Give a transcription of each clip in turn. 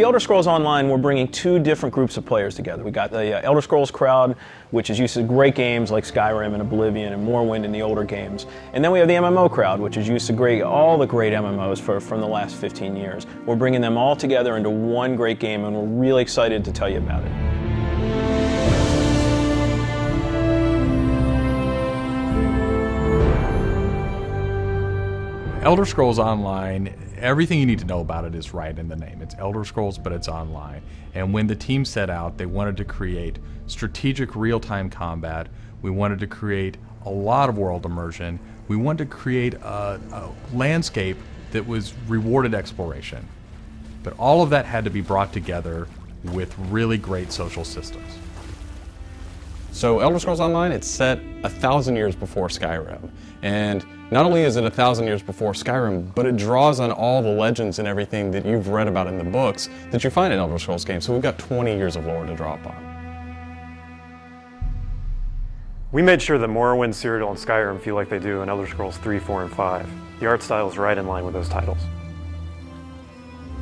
the Elder Scrolls Online, we're bringing two different groups of players together. We got the Elder Scrolls crowd, which is used to great games like Skyrim and Oblivion and Morrowind and the older games. And then we have the MMO crowd, which is used to all the great MMOs from the last 15 years. We're bringing them all together into one great game, and we're really excited to tell you about it. Elder Scrolls Online, everything you need to know about it is right in the name. It's Elder Scrolls, but it's online. And when the team set out, they wanted to create strategic real-time combat. We wanted to create a lot of world immersion. We wanted to create a landscape that was rewarded exploration. But all of that had to be brought together with really great social systems. So Elder Scrolls Online, it's set 1,000 years before Skyrim. And not only is it 1,000 years before Skyrim, but it draws on all the legends and everything that you've read about in the books that you find in Elder Scrolls games. So we've got 20 years of lore to draw upon. We made sure that Morrowind, Cyrodiil, and Skyrim feel like they do in Elder Scrolls 3, 4, and 5. The art style is right in line with those titles.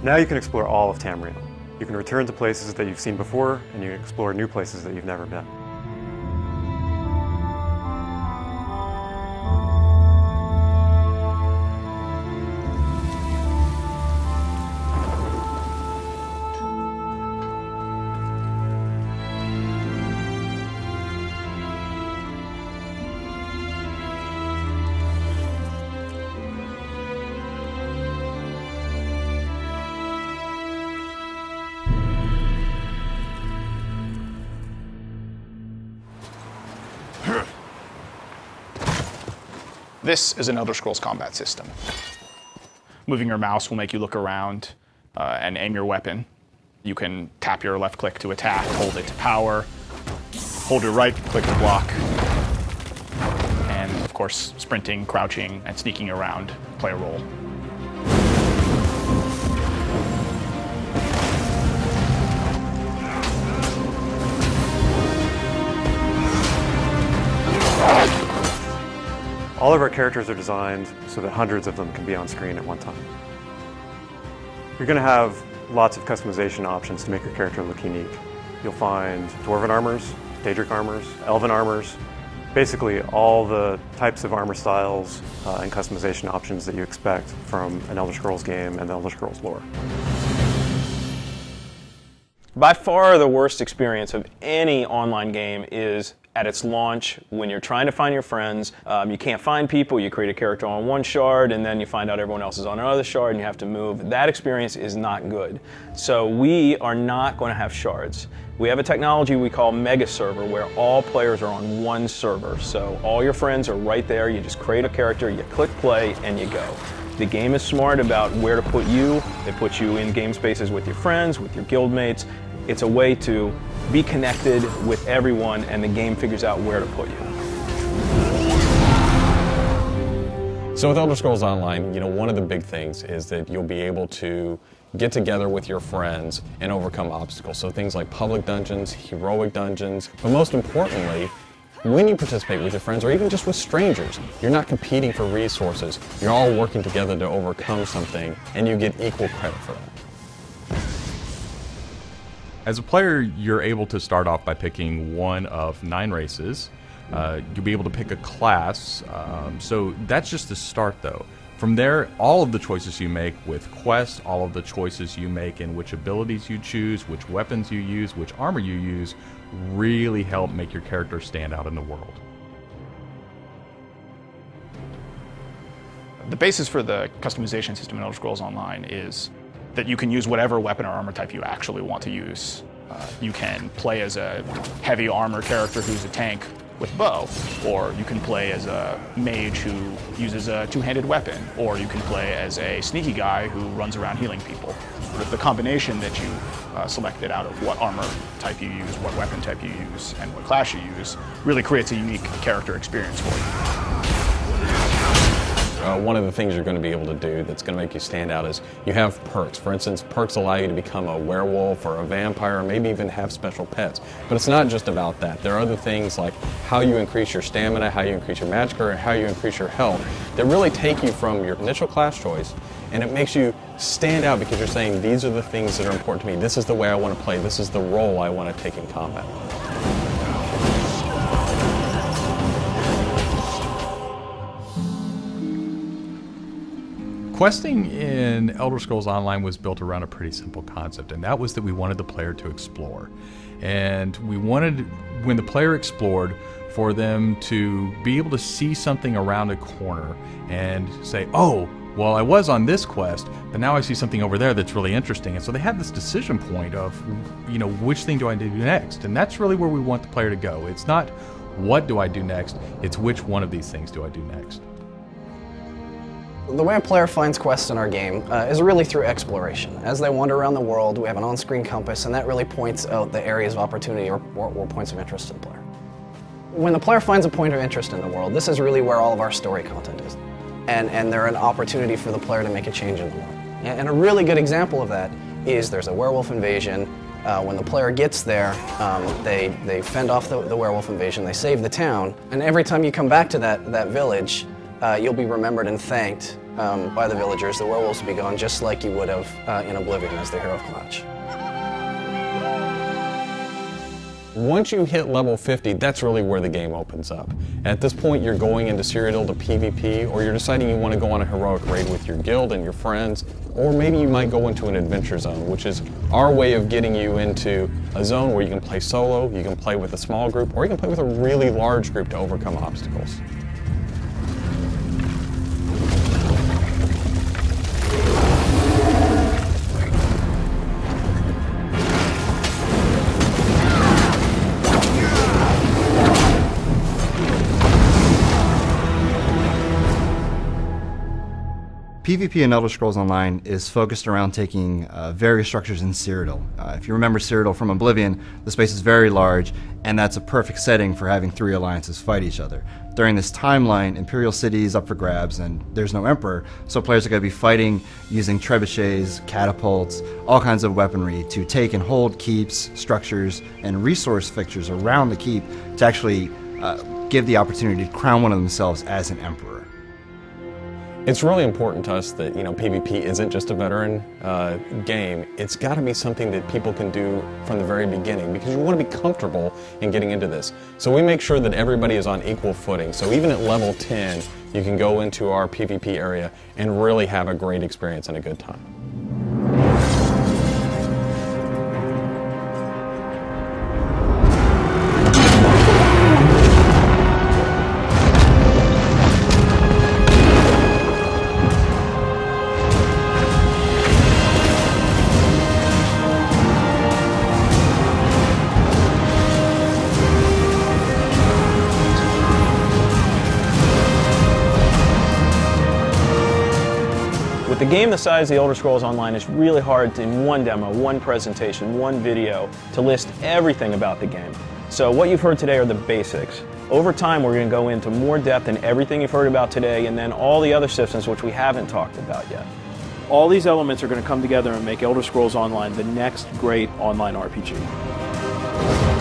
Now you can explore all of Tamriel. You can return to places that you've seen before, and you can explore new places that you've never been. This is an Elder Scrolls combat system. Moving your mouse will make you look around and aim your weapon. You can tap your left click to attack, hold it to power, hold your right click to block, and of course sprinting, crouching, and sneaking around play a role. All of our characters are designed so that hundreds of them can be on screen at one time. You're going to have lots of customization options to make your character look unique. You'll find Dwarven armors, Daedric armors, Elven armors, basically all the types of armor styles and customization options that you expect from an Elder Scrolls game and the Elder Scrolls lore. By far the worst experience of any online game is at its launch, when you're trying to find your friends, you can't find people, you create a character on one shard, and then you find out everyone else is on another shard, and you have to move. That experience is not good. So we are not going to have shards. We have a technology we call Mega Server, where all players are on one server. So all your friends are right there, you just create a character, you click play, and you go. The game is smart about where to put you. They put you in game spaces with your friends, with your guildmates. It's a way to be connected with everyone, and the game figures out where to put you. So with Elder Scrolls Online, one of the big things is that you'll be able to get together with your friends and overcome obstacles. So things like public dungeons, heroic dungeons, but most importantly, when you participate with your friends or even just with strangers, you're not competing for resources. You're all working together to overcome something, and you get equal credit for that. As a player, you're able to start off by picking one of 9 races. You'll be able to pick a class, so that's just the start though. From there, all of the choices you make with quests, all of the choices you make in which abilities you choose, which weapons you use, which armor you use, really help make your character stand out in the world. The basis for the customization system in Elder Scrolls Online is that you can use whatever weapon or armor type you actually want to use. You can play as a heavy armor character who's a tank with bow, or you can play as a mage who uses a two-handed weapon, or you can play as a sneaky guy who runs around healing people. The combination that you selected out of what armor type you use, what weapon type you use, and what class you use really creates a unique character experience for you. One of the things you're going to be able to do that's going to make you stand out is you have perks. For instance, perks allow you to become a werewolf or a vampire, or maybe even have special pets. But it's not just about that. There are other things like how you increase your stamina, how you increase your magicka, or how you increase your health that really take you from your initial class choice, and it makes you stand out because you're saying these are the things that are important to me. This is the way I want to play. This is the role I want to take in combat. Questing in Elder Scrolls Online was built around a pretty simple concept, and that was that we wanted the player to explore. And we wanted, when the player explored, for them to be able to see something around a corner and say, oh, well, I was on this quest, but now I see something over there that's really interesting. And so they had this decision point of, you know, which thing do I do next? And that's really where we want the player to go. It's not what do I do next, it's which one of these things do I do next. The way a player finds quests in our game is really through exploration. As they wander around the world, we have an on-screen compass, and that really points out the areas of opportunity or points of interest to the player. When the player finds a point of interest in the world, this is really where all of our story content is. And they're an opportunity for the player to make a change in the world. And a really good example of that is there's a werewolf invasion. When the player gets there, they fend off the werewolf invasion, they save the town, and every time you come back to that village, you'll be remembered and thanked by the villagers. The werewolves will be gone just like you would have in Oblivion as the hero of Clutch. Once you hit level 50, that's really where the game opens up. At this point, you're going into Cyrodiil to PvP, or you're deciding you want to go on a heroic raid with your guild and your friends, or maybe you might go into an adventure zone, which is our way of getting you into a zone where you can play solo, you can play with a small group, or you can play with a really large group to overcome obstacles. PvP in Elder Scrolls Online is focused around taking various structures in Cyrodiil. If you remember Cyrodiil from Oblivion, the space is very large, and that's a perfect setting for having three alliances fight each other. During this timeline, Imperial City is up for grabs, and there's no Emperor, so players are going to be fighting using trebuchets, catapults, all kinds of weaponry to take and hold keeps, structures, and resource fixtures around the keep to actually give the opportunity to crown one of themselves as an Emperor. It's really important to us that, PvP isn't just a veteran game. It's got to be something that people can do from the very beginning because you want to be comfortable in getting into this. So we make sure that everybody is on equal footing. So even at level 10, you can go into our PvP area and really have a great experience and a good time. With a game the size of the Elder Scrolls Online, it's really hard to, in one demo, one presentation, one video, to list everything about the game. So what you've heard today are the basics. Over time, we're going to go into more depth in everything you've heard about today, and then all the other systems which we haven't talked about yet. All these elements are going to come together and make Elder Scrolls Online the next great online RPG.